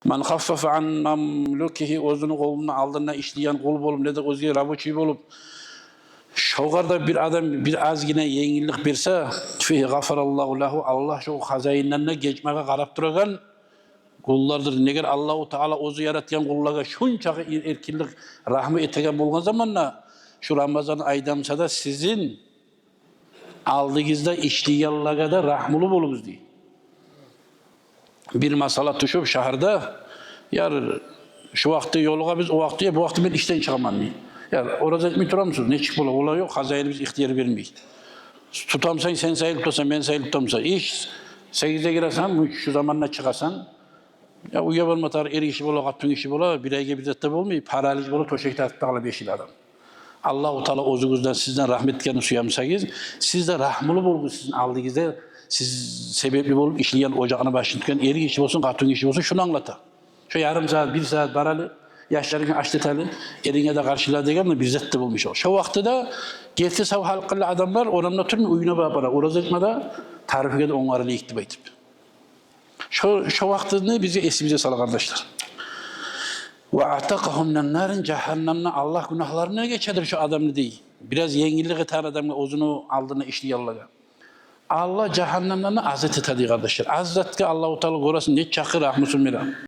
Man khaffafa an mamlukihi özünü koluna aldığında işleyen kul bolup ne de özge raboçi bolup şoğarda bir adam bir azgine yengillik berse fihi gafarallahu lahu Allah şu hazayinlerine geçmeye qarap turagan kullardır. Neger Allahu Teala ozu yaratgan kullarga şunçağı erkinlik rahmet etegen bolgan zamanla şu Ramazan aydansa da sizin aldığınızda işleyenlerge de rahmulu bolunuz diye. Bir masala tuşup şahırda yar şu vakti yoluğa biz o vakti bu vakti ben işten çıkamam diye. Ya orada etmeyi turar mısınız? Ne çık bola? Olay yok. Hazayeli biz ihtiyar vermeyiz. Tutamsan sen sayılıp tutarsan ben sayılıp tutamsan. İş 8'de girersen şu zamanla çıkarsan ya uyabalma tar eri işi bola, katın işi bola, bir ayga bir zette olmuyor. Paraliz bola, toşekte atıp dağla 5 yıl adam. Allah-u Teala ozunuzdan sizden rahmetken suyamsayız, siz de rahmulu bolunuz sizin aldığınızda siz sebepli bolup işleyen ocağını başlatırken eri işi olsun, katın işi olsun şunu anlata. Şu yarım saat, 1 saat baralı, yaşlarını açtıtalı, erine de karşıladı degen bir zette bulmuş o. Şu vakti de gelti sav halkılı adamlar oranına turmuyor, uyuna bağıra. Orası etmede tarife de onlarla iktiba etip. Şu vaktini bize esimize sala kardeşler. Ve atakahum minan cehennemne Allah günahlarına geçedir şu adamı değil. Biraz yengillik eten adamla ozunu aldığını işliyorlar. Allah cehennemden azat etedi kardeşler. Azat ki Allah-u Teala gorasın ne çakır rahmusun mira.